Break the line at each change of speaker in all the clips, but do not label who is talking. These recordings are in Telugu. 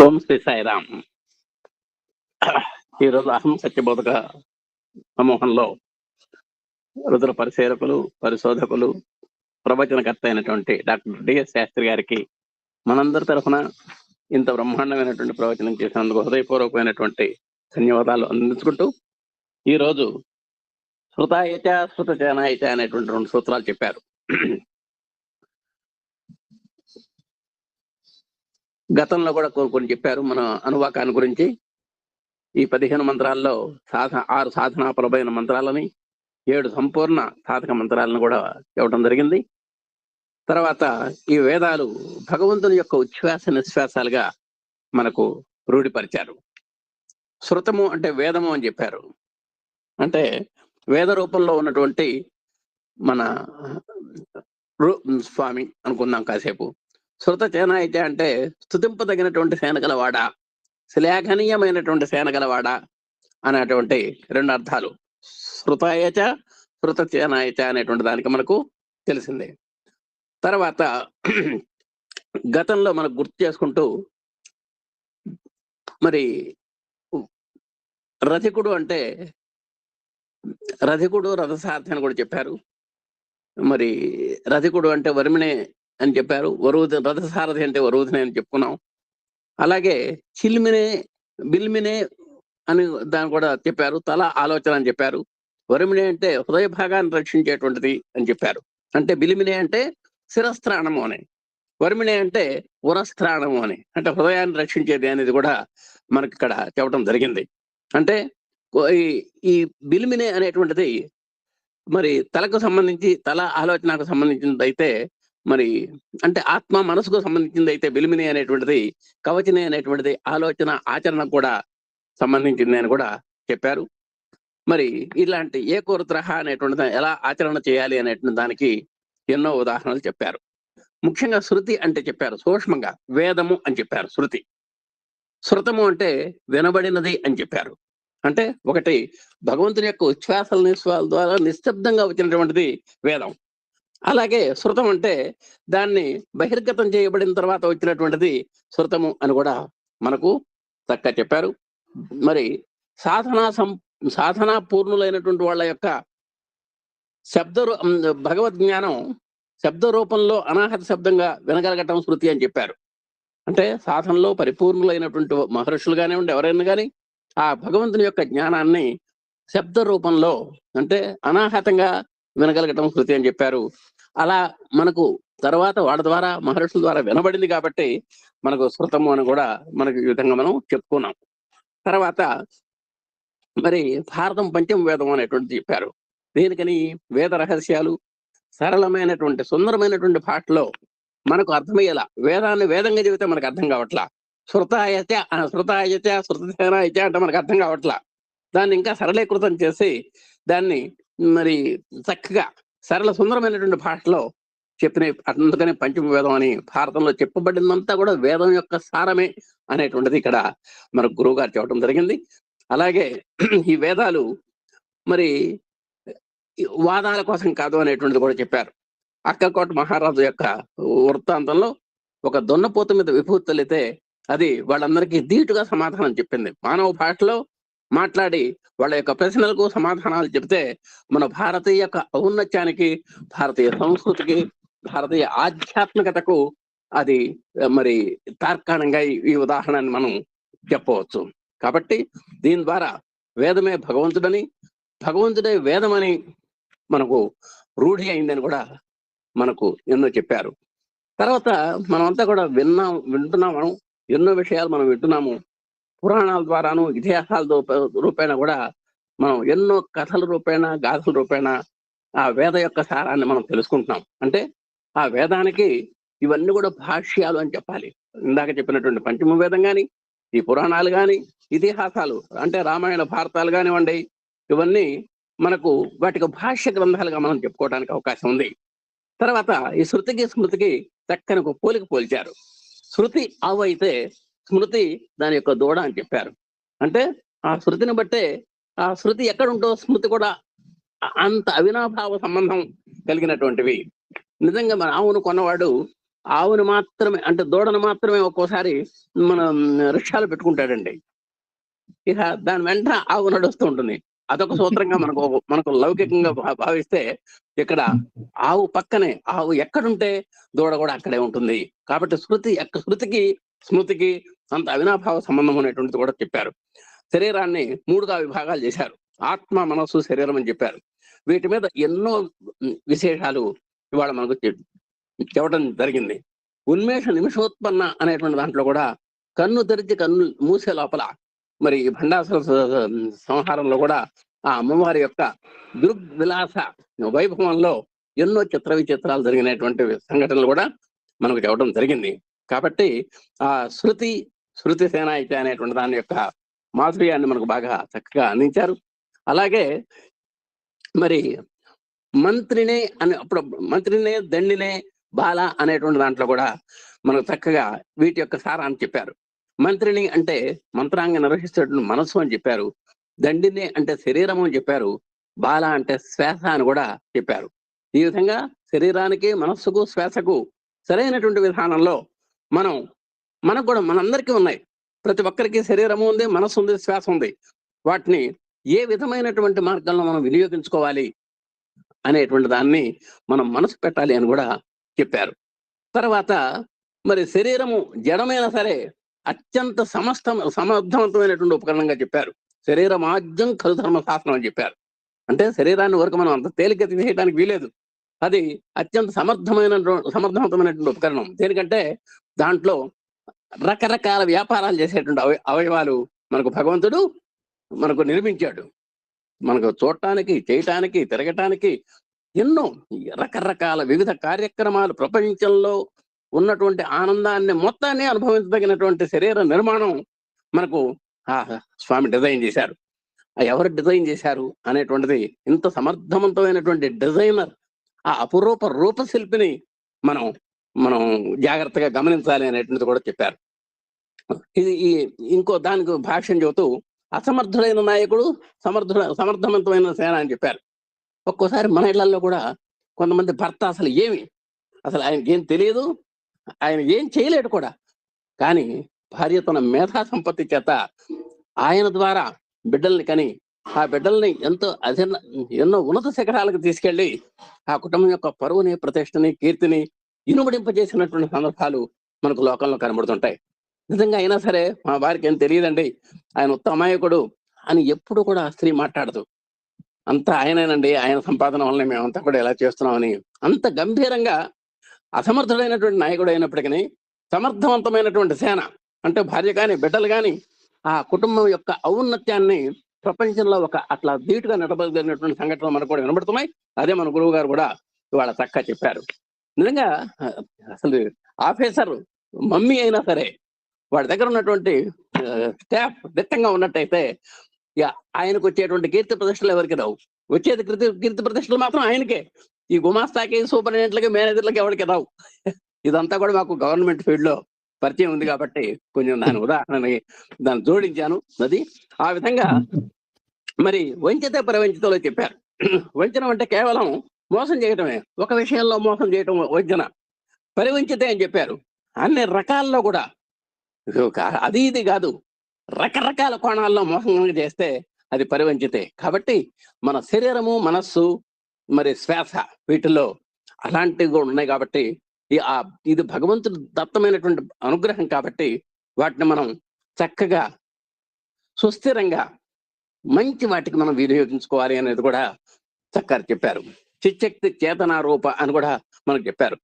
ఓం శ్రీ సాయిరామ్. ఈరోజు అహం సత్యబోధక సమూహంలో రుద్ర పరిశీలకులు, పరిశోధకులు, ప్రవచనకర్త అయినటువంటి డాక్టర్ డిఎస్ శాస్త్రి గారికి మనందరి తరఫున ఇంత బ్రహ్మాండమైనటువంటి ప్రవచనం చేసినందుకు హృదయపూర్వకమైనటువంటి ధన్యవాదాలు అందించుకుంటూ, ఈరోజు శృతాయచ శృతచేనాయచ అనేటువంటి 2 సూత్రాలు చెప్పారు. గతంలో కూడా కొన్ని చెప్పారు మన అనువాకాన్ని గురించి. ఈ 15 మంత్రాల్లో 6 సాధనాపరమైన మంత్రాలని, 7 సంపూర్ణ సాధక మంత్రాలను కూడా ఇవ్వడం జరిగింది. తర్వాత ఈ వేదాలు భగవంతుని యొక్క ఉచ్ఛ్వాస నిశ్వాసాలుగా మనకు రూఢిపరిచారు. శృతము అంటే వేదము అని చెప్పారు. అంటే వేద రూపంలో ఉన్నటువంటి మన స్వామి అనుకుందాం కాసేపు. శృత చేనాయితే అంటే స్తుతింపదగినటువంటి సేనగలవాడ, శ్లాఘనీయమైనటువంటి సేనగలవాడ అనేటువంటి 2 అర్థాలు. శృతాయచ శృత చేనాయచ అనేటువంటి దానికి మనకు తెలిసిందే. తర్వాత గతంలో మనకు గుర్తు చేసుకుంటూ, మరి రథికుడు అంటే రథికుడు రథసారథి అని కూడా చెప్పారు. మరి రథికుడు అంటే వరుమిణే అని చెప్పారు. రథసారథి అంటే వరుధినే అని చెప్పుకున్నాం. అలాగే చిల్మినే బిల్మినే అని దాన్ని కూడా చెప్పారు. తల ఆలోచన అని చెప్పారు. వరుమిణే అంటే హృదయ భాగాన్ని రక్షించేటువంటిది అని చెప్పారు. అంటే బిలిమినే అంటే శిరస్త్రాణము అని, వరుమిణే అంటే ఉరస్త్రాణము అని, అంటే హృదయాన్ని రక్షించేది అనేది కూడా మనకి ఇక్కడ చెప్పడం జరిగింది. అంటే ఈ బిలిమినే అనేటువంటిది మరి తలకు సంబంధించి, తల ఆలోచనకు సంబంధించినది అయితే, మరి అంటే ఆత్మ మనసుకు సంబంధించింది అయితే బిలిమిని అనేటువంటిది, కవచని అనేటువంటిది ఆలోచన ఆచరణ కూడా సంబంధించింది అని కూడా చెప్పారు. మరి ఇలాంటి ఏకోరుత్రహ అనేటువంటిది ఎలా ఆచరణ చేయాలి అనేటువంటి దానికి ఎన్నో ఉదాహరణలు చెప్పారు. ముఖ్యంగా శృతి అంటే చెప్పారు, సూక్ష్మంగా వేదము అని చెప్పారు. శృతము అంటే వినబడినది అని చెప్పారు. అంటే ఒకటి భగవంతుని యొక్క ఉచ్ఛ్వాసల నిశ్వాసాల ద్వారా నిశ్శబ్దంగా వచ్చినటువంటిది వేదం. అలాగే శృతం అంటే దాన్ని బహిర్గతం చేయబడిన తర్వాత వచ్చినటువంటిది శృతము అని కూడా మనకు చక్కగా చెప్పారు. మరి సాధనా పూర్ణులైనటువంటి వాళ్ళ యొక్క భగవద్ జ్ఞానం శబ్ద రూపంలో అనాహత శబ్దంగా వినగలగటం శృతి అని చెప్పారు. అంటే సాధనలో పరిపూర్ణులైనటువంటి మహర్షులు కానివ్వండి, ఎవరైనా కానీ ఆ భగవంతుని యొక్క జ్ఞానాన్ని శబ్ద రూపంలో అంటే అనాహతంగా వినగలగటం శృతి అని చెప్పారు. అలా మనకు తర్వాత వాళ్ళ ద్వారా మహర్షుల ద్వారా వినబడింది కాబట్టి మనకు శృతము అని కూడా మనకు ఈ విధంగా మనం చెప్పుకున్నాం. తర్వాత మరి భారతం పంచమ వేదం అనేటువంటిది చెప్పారు. దీనికని వేద రహస్యాలు సరళమైనటువంటి సుందరమైనటువంటి భాషలో మనకు అర్థమయ్యేలా, వేదాన్ని వేదంగా చెబితే మనకు అర్థం కావట్లా. శృతాయచ శృతసేనాయచ అంటే మనకు అర్థం కావట్లా. దాన్ని ఇంకా సరళీకృతం చేసి దాన్ని మరి చక్కగా సరళ సుందరమైనటువంటి భాషలో చెప్పిన, అందుకనే పంచమ వేదం అని భారతంలో చెప్పబడిందంతా కూడా వేదం యొక్క సారమే అనేటువంటిది ఇక్కడ మనకు గురువు గారు చెప్పడం జరిగింది. అలాగే ఈ వేదాలు మరి వాదాల కోసం కాదు అనేటువంటిది కూడా చెప్పారు. అక్కకోట మహారాజు యొక్క వృత్తాంతంలో ఒక దున్నపోతు మీద విభూతి తల్లితే అది వాళ్ళందరికీ ధీటుగా సమాధానం చెప్పింది. మానవ భాషలో మాట్లాడి వాళ్ళ యొక్క ప్రశ్నలకు సమాధానాలు చెప్తే మన భారతీయ యొక్క ఔన్నత్యానికి, భారతీయ సంస్కృతికి, భారతీయ ఆధ్యాత్మికతకు అది మరి తార్కాణంగా ఈ ఉదాహరణని మనం చెప్పవచ్చు. కాబట్టి దీని ద్వారా వేదమే భగవంతుడని, భగవంతుడే వేదమని మనకు రూఢి అయిందని కూడా మనకు ఎన్నో చెప్పారు. తర్వాత మనమంతా కూడా వింటున్నాము, ఎన్నో విషయాలు మనం వింటున్నాము. పురాణాల ద్వారాను, ఇతిహాసాల రూపేణ కూడా మనం ఎన్నో కథల రూపేణ, గాథల రూపేణ ఆ వేద యొక్క సారాన్ని మనం తెలుసుకుంటున్నాం. అంటే ఆ వేదానికి ఇవన్నీ కూడా భాష్యాలు అని చెప్పాలి. ఇందాక చెప్పినటువంటి పంచమ వేదం కానీ, ఈ పురాణాలు కానీ, ఇతిహాసాలు అంటే రామాయణ భారతాలు కానివ్వండి, ఇవన్నీ మనకు వాటికి భాష్య గ్రంథాలుగా మనం చెప్పుకోవడానికి అవకాశం ఉంది. తర్వాత ఈ శృతికి స్మృతికి చక్కని ఒక పోలిక పోల్చారు. శృతి ఆవు అయితే స్మృతి దాని యొక్క దూడ అని చెప్పారు. అంటే ఆ శృతిని బట్టే ఆ శృతి ఎక్కడుంటో స్మృతి కూడా అంత అవినాభావ సంబంధం కలిగినటువంటివి. నిజంగా మన ఆవును కొన్నవాడు ఆవును మాత్రమే అంటే దూడను మాత్రమే ఒక్కోసారి మనం రిక్షాలో పెట్టుకుంటాడండి. ఇక దాని వెంట ఆవు నడుస్తూ ఉంటుంది. అదొక సూత్రంగా మనకు లౌకికంగా భావిస్తే ఇక్కడ ఆవు పక్కనే ఆవు ఎక్కడుంటే దూడ కూడా అక్కడే ఉంటుంది. కాబట్టి శృతికి, స్మృతికి అంత అవినాభావ సంబంధం అనేటువంటిది కూడా చెప్పారు. శరీరాన్ని 3గా విభాగాలు చేశారు. ఆత్మ, మనస్సు, శరీరం అని చెప్పారు. వీటి మీద ఎన్నో విశేషాలు ఇవాళ మనకు చెప్పడం జరిగింది. ఉన్మేష నిమిషోత్పన్న అనేటువంటి దాంట్లో కూడా కన్ను తెరిచి కన్ను మూసే లోపల మరి భండాసుర సంహారంలో కూడా ఆ అమ్మవారి యొక్క దృగ్విలాస వైభవంలో ఎన్నో చిత్ర విచిత్రాలు జరిగినటువంటి సంఘటనలు కూడా మనకు చెప్పడం జరిగింది. కాబట్టి ఆ శృతి సేనాయిక అనేటువంటి దాని యొక్క మాధుర్యాన్ని మనకు బాగా చక్కగా అందించారు. అలాగే మరి మంత్రినే దండినే బాల అనేటువంటి దాంట్లో కూడా మనకు చక్కగా వీటి యొక్క సారాన్ని చెప్పారు. మంత్రిని అంటే మంత్రాంగ నిర్వహిస్తున్నటువంటి మనస్సు అని చెప్పారు. దండిని అంటే శరీరం అని చెప్పారు. బాల అంటే శ్వాస అని కూడా చెప్పారు. ఈ విధంగా శరీరానికి, మనస్సుకు, శ్వాసకు సరైనటువంటి విధానంలో మనకు కూడా మనందరికీ ఉన్నాయి. ప్రతి ఒక్కరికి శరీరము ఉంది, మనస్సు ఉంది, శ్వాస ఉంది. వాటిని ఏ విధమైనటువంటి మార్గంలో మనం వినియోగించుకోవాలి అనేటువంటి దాన్ని మనం మనసు పెట్టాలి అని కూడా చెప్పారు. తర్వాత మరి శరీరము జడమైనా సరే అత్యంత సమర్థవంతమైనటువంటి ఉపకరణంగా చెప్పారు. శరీరమాజ్యం ఖలు ధర్మ శాస్త్రం అని అంటే శరీరాన్ని వరకు మనం అంత తేలిక తీసేయడానికి వీలేదు. అది అత్యంత సమర్థవంతమైనటువంటి ఉపకరణం. దేనికంటే దాంట్లో రకరకాల వ్యాపారాలు చేసేటువంటి అవయవాలు భగవంతుడు నిర్మించాడు. మనకు చూడటానికి, చేయటానికి, తిరగటానికి ఎన్నో రకరకాల వివిధ కార్యక్రమాలు, ప్రపంచంలో ఉన్నటువంటి ఆనందాన్ని మొత్తాన్ని అనుభవించదగినటువంటి శరీర నిర్మాణం మనకు స్వామి డిజైన్ చేశారు. ఎవరు డిజైన్ చేశారు అనేటువంటిది, ఇంత సమర్థవంతమైనటువంటి డిజైనర్, ఆ అపురూప రూపశిల్పిని మనం జాగ్రత్తగా గమనించాలి అనేటువంటిది కూడా చెప్పారు. ఇది ఇంకో దానికి భాష్యం చెబుతూ అసమర్థుడైన నాయకుడు సమర్థవంతమైన సేన అని చెప్పారు. ఒక్కోసారి మన ఇళ్లలో కూడా కొంతమంది భర్త అసలు ఆయనకి ఏం తెలియదు, ఆయన ఏం చేయలేడు కూడా. కానీ భార్య తన మేధా సంపత్తి చేత ఆయన ద్వారా బిడ్డల్ని కని, ఆ బిడ్డల్ని ఎన్నో ఉన్నత శిఖరాలకు తీసుకెళ్లి ఆ కుటుంబం యొక్క పరువుని, ప్రతిష్టని, కీర్తిని ఇనుమడింపజేసినటువంటి సందర్భాలు మనకు లోకంలో కనబడుతుంటాయి. నిజంగా అయినా సరే మా వారికి ఏం తెలియదండి, ఆయన ఉత్తమ అమాయకుడు అని ఎప్పుడు కూడా స్త్రీ మాట్లాడదు. అంతా ఆయనేనండి, ఆయన సంపాదన వల్లనే మేమంతా కూడా ఎలా చేస్తున్నామని అంత గంభీరంగా అసమర్థుడైనటువంటి నాయకుడు అయినప్పటికీ సమర్థవంతమైనటువంటి సేన అంటే భార్య కానీ, బిడ్డలు కానీ ఆ కుటుంబం యొక్క ఔన్నత్యాన్ని ప్రపంచంలో అట్లా ధీటుగా నిలబడినటువంటి సంఘటనలు మనకు కూడా వినబడుతున్నాయి. అదే మన గురువు గారు కూడా ఇవాళ చక్కగా చెప్పారు. నిజంగా అసలు ఆఫీసర్ మమ్మీ అయినా సరే వాడి దగ్గర ఉన్నటువంటి స్టాఫ్ దిట్టంగా ఉన్నట్టయితే ఆయనకు వచ్చేటువంటి కీర్తి ప్రతిష్టలు ఎవరికి రావు. వచ్చేది కీర్తి ప్రతిష్టలు మాత్రం ఆయనకే. ఈ గుమాస్తాకి, సూపరింటెండెంట్లకి, మేనేజర్లకి ఎవరికి రావు. ఇదంతా కూడా మాకు గవర్నమెంట్ ఫీల్డ్ లో పరిచయం ఉంది కాబట్టి కొంచెం దాని ఉదాహరణకి దాన్ని జోడించాను. అది ఆ విధంగా మరి వంచితే ప్రవంచితలో చెప్పారు. వంచనం అంటే కేవలం మోసం చేయటమే. ఒక విషయంలో మోసం చేయటం వంచన. పరివంచితే అని చెప్పారు. అన్ని రకాల్లో కూడా అది ఇది కాదు, రకరకాల కోణాల్లో మోసం చేస్తే అది పరివంచితే. కాబట్టి మన శరీరము, మనస్సు, మరి శ్వాస వీటిల్లో అలాంటివి కూడా ఉన్నాయి. కాబట్టి ఇది భగవంతుడు దత్తమైనటువంటి అనుగ్రహం కాబట్టి వాటిని మనం చక్కగా సుస్థిరంగా మంచి వాటికి మనం వినియోగించుకోవాలి అనేది కూడా చక్కగా చెప్పారు. చిచ్చక్తి చేతనారూప అని కూడా మనకు చెప్పారు.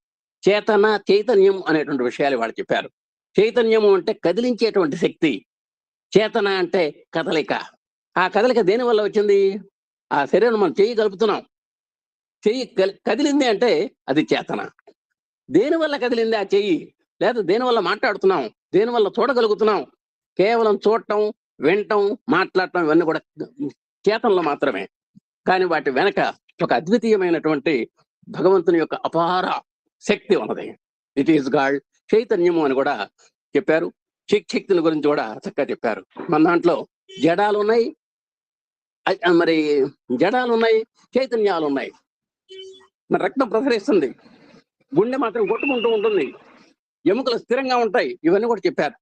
చైతన్యం అనేటువంటి విషయాలు వాళ్ళు చెప్పారు. చైతన్యము అంటే కదిలించేటువంటి శక్తి, చేతన అంటే కదలిక. ఆ కదలిక దేని వల్ల వచ్చింది? ఆ శరీరం మనం చెయ్యి కలుపుతున్నాం, చెయ్యి కదిలింది అంటే అది చేతన. దేని వల్ల కదిలింది ఆ చెయ్యి? లేదా దేని వల్ల మాట్లాడుతున్నాం, దేని వల్ల చూడగలుగుతున్నాం? కేవలం చూడటం, వినటం, మాట్లాడటం ఇవన్నీ కూడా చేతనలో మాత్రమే. కానీ వాటి వెనక ఒక అద్వితీయమైనటువంటి భగవంతుని యొక్క అపార శక్తి ఉన్నది. ఇట్ ఈస్ గాడ్ చైతన్యము అని కూడా చెప్పారు. శక్తిని గురించి కూడా చక్కగా చెప్పారు. మన దాంట్లో జడాలు ఉన్నాయి, మరి జడాలు ఉన్నాయి, చైతన్యాలు ఉన్నాయి. మరి రక్తం ప్రసరిస్తుంది, గుండె మాత్రం కొట్టుకుంటూ ఉంటుంది. ఎముకలు స్థిరంగా ఉంటాయి, ఇవన్నీ కూడా చెప్పారు.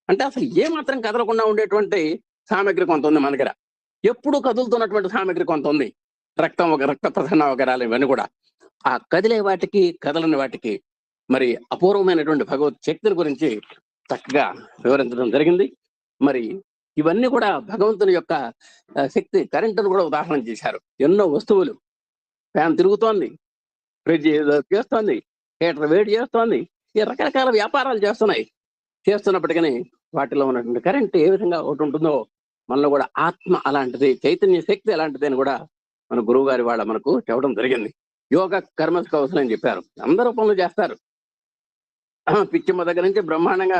అంటే అసలు ఏ మాత్రం కదలకుండా ఉండేటువంటి సామగ్రి కొంత ఉంది మన దగ్గర. ఎప్పుడు కదులుతున్నటువంటి సామగ్రి కొంత ఉంది. రక్త ప్రసరణ అవకరాలు ఇవన్నీ కూడా. ఆ కదిలే వాటికి కదలని వాటికి మరి అపూర్వమైనటువంటి భగవత్ శక్తిని గురించి చక్కగా వివరించడం జరిగింది. మరి ఇవన్నీ కూడా భగవంతుని యొక్క శక్తి. కరెంటును కూడా ఉదాహరణ చేశారు. ఎన్నో వస్తువులు, ఫ్యాన్ తిరుగుతోంది, ఫ్రిడ్జ్ చేస్తోంది, హీటర్ వేడి చేస్తోంది, ఈ రకరకాల వ్యాపారాలు చేస్తున్నప్పటికీ వాటిలో ఉన్నటువంటి కరెంట్ ఏ విధంగా ఒకటి ఉంటుందో మనలో కూడా ఆత్మ అలాంటిది, చైతన్య శక్తి అలాంటిది అని కూడా మన గురువు గారి వాళ్ళ మనకు చెప్పడం జరిగింది. యోగ కర్మ కౌశలం అని చెప్పారు. అందరూ పనులు చేస్తారు. పిచ్చిమ్మ దగ్గర నుంచి బ్రహ్మాండంగా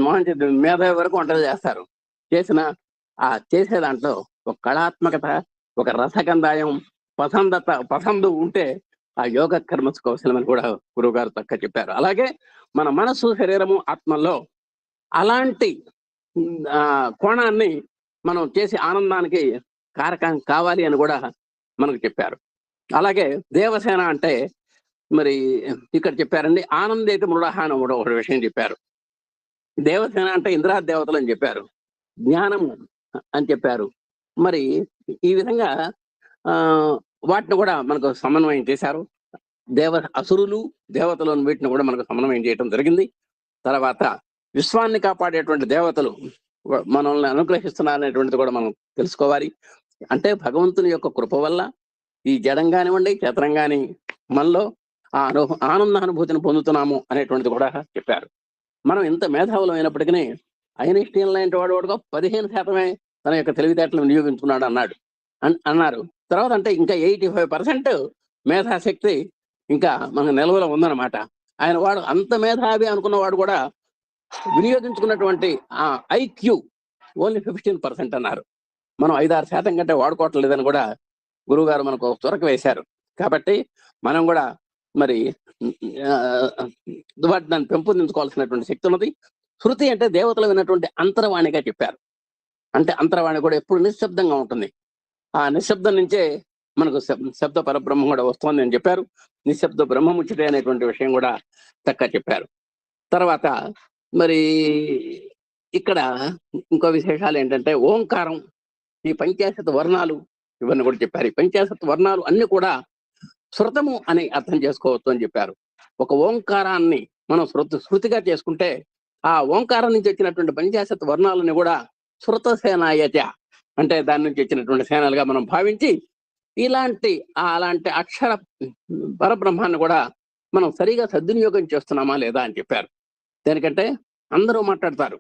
మోహన్ మేధావి వరకు వంటలు చేస్తారు. చేసే దాంట్లో ఒక కళాత్మకత, ఒక రసగంధాయం, పసందు ఉంటే ఆ యోగ కర్మ కౌశలం అని కూడా గురువు గారు చక్కగా చెప్పారు. అలాగే మన మనస్సు, శరీరము, ఆత్మల్లో అలాంటి కోణాన్ని మనం చేసి ఆనందానికి కారకం కావాలి అని కూడా మనకు చెప్పారు. అలాగే దేవసేన అంటే మరి ఇక్కడ చెప్పారండి, ఆనందేతి మృడహ అని కూడా ఒక విషయం చెప్పారు. దేవసేన అంటే ఇంద్రా దేవతలు అని చెప్పారు, జ్ఞానము అని చెప్పారు. మరి ఈ విధంగా వాటిని కూడా మనకు సమన్వయం చేశారు. అసురులు, దేవతలు వీటిని కూడా మనకు సమన్వయం చేయడం జరిగింది. తర్వాత విశ్వాన్ని కాపాడేటువంటి దేవతలు మనల్ని అనుగ్రహిస్తున్నారనేటువంటిది కూడా మనం తెలుసుకోవాలి. అంటే భగవంతుని యొక్క కృప వల్ల ఈ జడం కానివ్వండి, చేతనం కాని మనలో ఆ ఆనంద అనుభూతిని పొందుతున్నాము అనేటువంటిది కూడా చెప్పారు. మనం ఇంత మేధావులం అయినప్పటికీ ఐన్స్టీన్ లాంటి వాడు 15% తన యొక్క తెలివితేటలను వినియోగించుకున్నాడు అన్నారు. తర్వాత అంటే ఇంకా 85% మేధాశక్తి ఇంకా మన నిల్వలో ఉందన్నమాట. ఆయన వాడు అంత మేధావి అనుకున్నవాడు కూడా వినియోగించుకున్నటువంటి ఆ ఐక్యూ ఓన్లీ 15% అన్నారు. మనం 5-6% కంటే వాడుకోవట్లేదని కూడా గురువు గారు మనకు త్వరక వేశారు. కాబట్టి మనం కూడా మరి దాన్ని పెంపొందించుకోవాల్సినటువంటి శక్తి ఉన్నది. శృతి అంటే దేవతలు విన్నటువంటి అంతర్వాణిగా చెప్పారు. అంటే అంతర్వాణి కూడా ఎప్పుడు నిశ్శబ్దంగా ఉంటుంది. ఆ నిశ్శబ్దం నుంచే మనకు శబ్ద పరబ్రహ్మం కూడా వస్తుంది అని చెప్పారు. నిశ్శబ్ద బ్రహ్మముచ్చితే అనేటువంటి విషయం కూడా చక్కగా చెప్పారు. తర్వాత మరి ఇక్కడ ఇంకో విశేషాలు ఏంటంటే ఓంకారం, ఈ పంచాశత వర్ణాలు ఇవన్నీ కూడా చెప్పారు. ఈ పంచాశత వర్ణాలు అన్ని కూడా శృతము అని అర్థం చేసుకోవచ్చు అని చెప్పారు. ఒక ఓంకారాన్ని మనం శృతిగా చేసుకుంటే ఆ ఓంకారం నుంచి వచ్చినటువంటి పంచాశత వర్ణాలని కూడా శృత సేనాయత అంటే దాని నుంచి వచ్చినటువంటి సేనలుగా మనం భావించి అలాంటి అక్షర పరబ్రహ్మాన్ని కూడా మనం సరిగా సద్వినియోగం చేస్తున్నామా లేదా అని చెప్పారు. దేనికంటే అందరూ మాట్లాడతారు,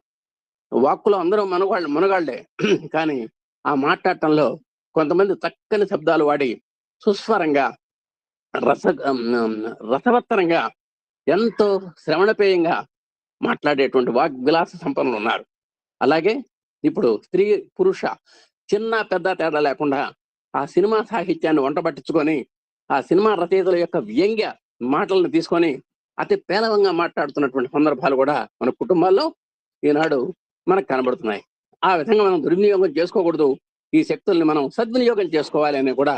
వాక్కులో అందరూ మనగాళ్లే, కానీ ఆ మాట్లాడటంలో కొంతమంది చక్కని శబ్దాలు వాడి సుస్వరంగా రసవత్తరంగా ఎంతో శ్రవణపేయంగా మాట్లాడేటువంటి వాగ్విలాస సంపన్నులు ఉన్నారు. అలాగే ఇప్పుడు స్త్రీ పురుష చిన్న పెద్ద తేడా లేకుండా ఆ సినిమా సాహిత్యాన్ని వంటబట్టించుకొని ఆ సినిమా రచయితల యొక్క వ్యంగ్య మాటలను తీసుకొని అతి పేలవంగా మాట్లాడుతున్నటువంటి సందర్భాలు కూడా మన కుటుంబాల్లో ఈనాడు మనకు కనబడుతున్నాయి. ఆ విధంగా మనం దుర్వినియోగం చేసుకోకూడదు. ఈ శక్తుల్ని మనం సద్వినియోగం చేసుకోవాలి అని కూడా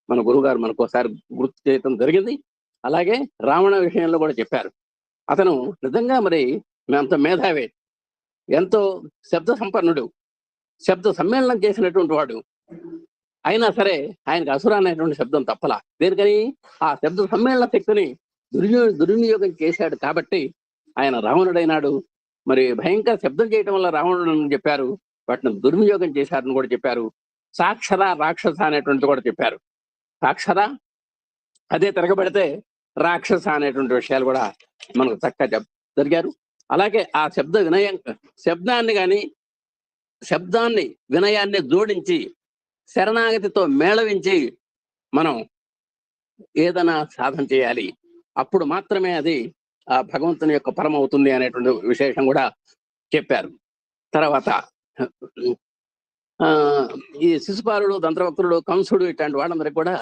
మన గురువుగారు మనకు ఒకసారి గుర్తు చేయడం జరిగింది. అలాగే రావణ విషయంలో కూడా చెప్పారు. అతను నిజంగా మరి అంత మేధావే, ఎంతో శబ్ద సంపన్నుడు, శబ్ద సమ్మేళనం చేసినటువంటి వాడు. అయినా సరే ఆయనకు అసుర అనేటువంటి శబ్దం తప్పలా. దేనికని ఆ శబ్ద సమ్మేళన శక్తిని దుర్వినియోగం చేశాడు కాబట్టి ఆయన రావణుడైనాడు. మరి భయంకర శబ్దం చేయటం వల్ల రావణుడు అని చెప్పారు. వాటిని దుర్వినియోగం చేశారని కూడా చెప్పారు. సాక్షర రాక్షస అనేటువంటిది కూడా చెప్పారు. సాక్షర అదే తిరగబడితే రాక్షస అనేటువంటి విషయాలు కూడా మనకు చక్కగా జరిగారు. అలాగే ఆ శబ్దాన్ని వినయాన్ని జోడించి శరణాగతితో మేళవించి మనం ఏదైనా సాధన చేయాలి. అప్పుడు మాత్రమే అది ఆ భగవంతుని యొక్క పరమ అవుతుంది అనేటువంటి విశేషం కూడా చెప్పారు. తర్వాత ఈ శిశుపాలుడు, దంతవక్రుడు, కంసుడు ఇట్లాంటి వాళ్ళందరికీ కూడా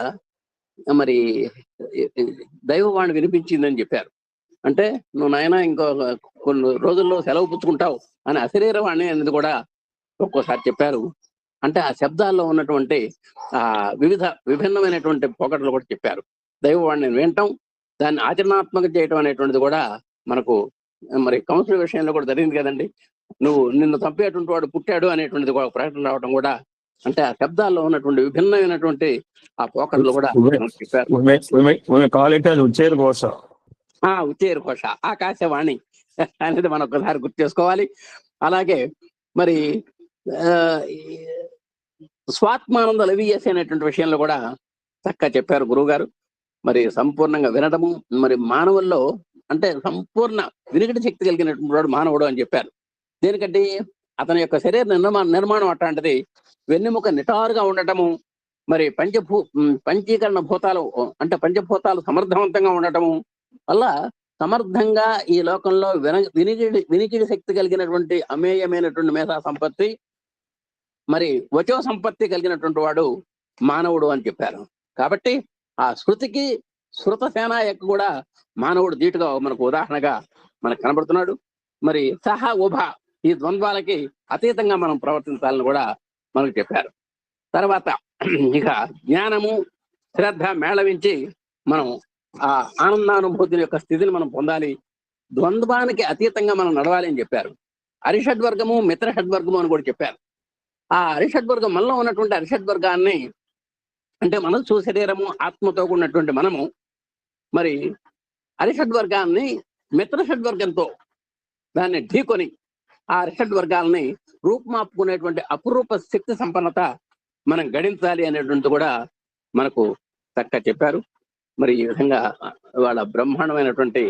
మరి దైవవాణి వినిపించిందని చెప్పారు. అంటే నువ్వు నాయన ఇంకో కొన్ని రోజుల్లో సెలవు పుచ్చుకుంటావు అని అశరీరవాణి అనేది కూడా ఒక్కోసారి చెప్పారు. అంటే ఆ శబ్దాల్లో ఉన్నటువంటి విభిన్నమైనటువంటి పోకడలు కూడా చెప్పారు. దైవవాణిని వినటం, దాన్ని ఆచరణాత్మకం చేయటం అనేటువంటిది కూడా మనకు మరి కౌన్సిల్ విషయంలో కూడా జరిగింది కదండి. నువ్వు నిన్ను చంపేటువంటి వాడు పుట్టాడు అనేటువంటిది ఒక ప్రకటన రావడం కూడా, అంటే ఆ శబ్దాల్లో ఉన్నటువంటి విభిన్నమైనటువంటి ఆ పోకడలు కూడా చెప్పారు. ఉచ్చేరు ఘోష, ఆకాశవాణి అనేది మనం ఒకసారి గుర్తు చేసుకోవాలి. అలాగే మరి స్వాత్మానంద లవియస్ అనేటువంటి విషయంలో కూడా చక్కగా చెప్పారు గురువు గారు. మరి సంపూర్ణంగా వినడము, మరి మానవుల్లో అంటే సంపూర్ణ వినికిడి శక్తి కలిగినటువంటి వాడు మానవుడు అని చెప్పారు. దేనికంటే అతని యొక్క శరీర నిర్మాణం అట్లాంటిది. వెన్నెముక నిటారుగా ఉండటము, మరి పంచీకరణ భూతాలు అంటే పంచభూతాలు సమర్థవంతంగా ఉండటము వల్ల సమర్థంగా ఈ లోకంలో వినికిడి శక్తి కలిగినటువంటి అమేయమైనటువంటి మేధా సంపత్తి, మరి వచో సంపత్తి కలిగినటువంటి వాడు మానవుడు అని చెప్పారు. కాబట్టి ఆ శృతికి శృత సేనాయకు కూడా మానవుడు ధీటుగా మనకు ఉదాహరణగా మనకు కనబడుతున్నాడు. మరి సహ ఉభ ఈ ద్వంద్వాలకి అతీతంగా మనం ప్రవర్తించాలని కూడా మనకు చెప్పారు. తర్వాత ఇక జ్ఞానము శ్రద్ధ మేళవించి మనం ఆ ఆనందానుభూతి యొక్క స్థితిని మనం పొందాలి. ద్వంద్వానికి అతీతంగా మనం నడవాలి అని చెప్పారు. అరిషడ్వర్గము మిత్ర షడ్వర్గము అని కూడా చెప్పారు. ఆ అరిషడ్వర్గం మనలో ఉన్నటువంటి అరిషడ్వర్గాన్ని అంటే మనసు శరీరము ఆత్మతో ఉన్నటువంటి మనము మరి అరిషడ్వర్గాన్ని మిత్ర షడ్వర్గంతో దాన్ని ఢీకొని ఆ అరిషడ్వర్గాల్ని రూపుమాపుకునేటువంటి అపురూప శక్తి సంపన్నత మనం గడించాలి అనేటువంటి కూడా మనకు చక్కగా చెప్పారు. మరి ఈ విధంగా వాళ్ళ బ్రహ్మాండమైనటువంటి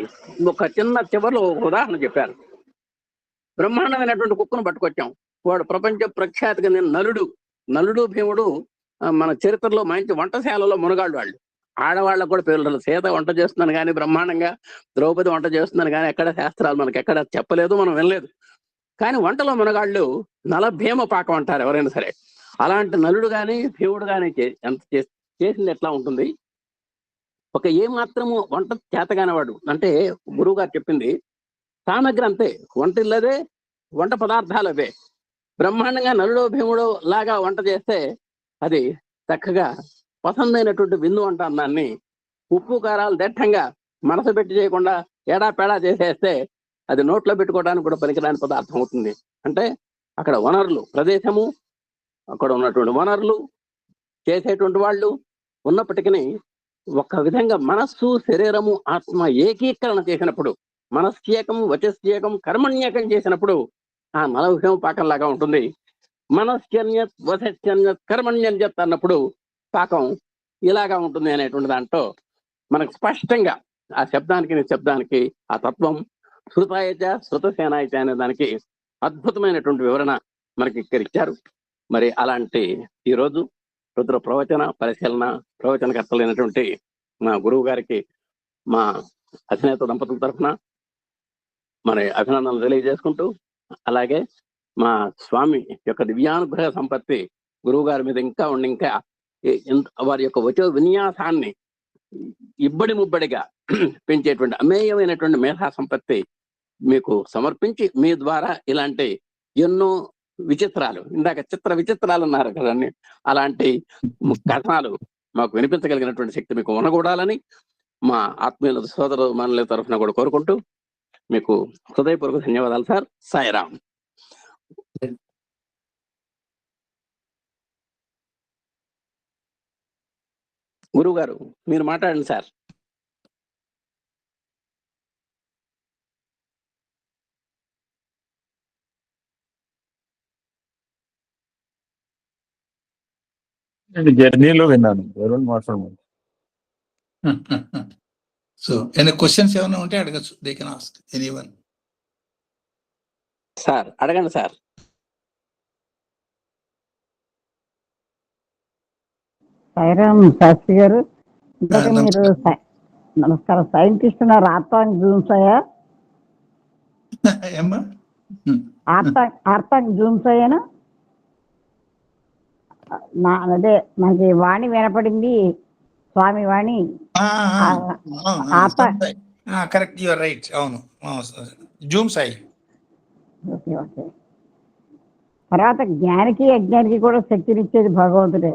ఒక చిన్న చివరిలో ఉదాహరణ చెప్పారు. బ్రహ్మాండమైనటువంటి కుక్కను పట్టుకొచ్చాం, వాడు ప్రపంచ ప్రఖ్యాతిగా నలుడు భీముడు మన చరిత్రలో మంచి వంటశాలలో మునగాళ్ళు. వాళ్ళు ఆడవాళ్ళకు కూడా పేర్లు. సీత వంట చేస్తున్నాను కానీ బ్రహ్మాండంగా, ద్రౌపది వంట చేస్తున్నాను కానీ ఎక్కడ శాస్త్రాలు మనకి ఎక్కడ చెప్పలేదు, మనం వినలేదు. కానీ వంటలో మునగాళ్ళు నలభీమ పాకం అంటారు ఎవరైనా సరే. అలాంటి నలుడు కానీ భీముడు కానీ ఎంత చేసింది ఎట్లా ఉంటుంది. ఒక ఏ మాత్రము వంట చేతగానేవాడు అంటే గురువు గారు చెప్పింది సామగ్రి అంతే, వంట ఇల్లదే, వంట పదార్థాలు అవే. బ్రహ్మాండంగా నలుడో భీముడు లాగా వంట చేస్తే అది చక్కగా పసందైనటువంటి విందు వంట అన్నాన్ని ఉప్పు కారాలు దట్టంగా మనసు పెట్టి చేయకుండా ఏడాపేడా చేసేస్తే అది నోట్లో పెట్టుకోవడానికి కూడా పనికిరాని పదార్థం అవుతుంది. అంటే అక్కడ వనరులు, ప్రదేశము, అక్కడ ఉన్నటువంటి వనరులు, చేసేటువంటి వాళ్ళు ఉన్నప్పటికీ ఒక విధంగా మనస్సు శరీరము ఆత్మ ఏకీకరణ చేసినప్పుడు, మనస్యేకం వచస్యేకం కర్మణ్యేకం చేసినప్పుడు ఆ నలభీమ పాకంలాగా ఉంటుంది. మనస్యన్యత్ వచస్యన్యత్ కర్మణ్యన్యత్ అన్నప్పుడు పాకం ఇలాగా ఉంటుంది అనేటువంటి దాంట్లో మనకు స్పష్టంగా ఆ శబ్దానికి నిశబ్దానికి ఆ తత్వం శృతాయచ శృతసేనాయచ అనే దానికి అద్భుతమైనటువంటి వివరణ మనకి ఇక్కడ ఇచ్చారు. మరి అలాంటి ఈరోజు రుద్ర ప్రవచన పరిశీలన ప్రవచనకర్తలైనటువంటి మా గురువు గారికి మా అధినేత దంపతుల తరఫున మరి అభినందనలు తెలియజేసుకుంటూ, అలాగే మా స్వామి యొక్క దివ్యానుగ్రహ సంపత్తి గురువు గారి మీద ఇంకా వారి యొక్క వచో విన్యాసాన్ని ఇబ్బడి ముబ్బడిగా పెంచేటువంటి అమేయమైనటువంటి మేధా సంపత్తి మీకు సమర్పించి మీ ద్వారా ఇలాంటి ఎన్నో విచిత్రాలు, ఇందాక చిత్ర విచిత్రాలు అన్నారు కదండి, అలాంటి కథనాలు మాకు వినిపించగలిగినటువంటి శక్తి మీకు ఉండకూడాలని మా ఆత్మీయుల సోదరు మనల తరఫున కూడా కోరుకుంటూ మీకు హృదయపూర్వక ధన్యవాదాలు సార్. సాయిరామ్. గురువు గారు మీరు మాట్లాడండి సార్.
జర్నీలో విన్నాను, ఎవరు మాట్లాడమని.
సో ఏమైనా క్వశ్చన్స్ ఏమైనా ఉంటే అడగచ్చు, they can ask anyone.
Sir అడగండి సార్.
సాయిరామ్ శాస్త్రి గారు, మీరు నమస్కారం. సైంటిస్ట్ ఉన్నారు ఆర్తాంగ్ జూమ్సయ్య, ఆర్తాంగ్ జూమ్సయ్యనా? అదే మనకి వాణి వినపడింది, స్వామి వాణి.
Correct, you are right. అవును, జూమ్ సాయి.
Okay okay. తర్వాత జ్ఞానికి అజ్ఞానికి కూడా శక్తినిచ్చేది భగవంతుడే.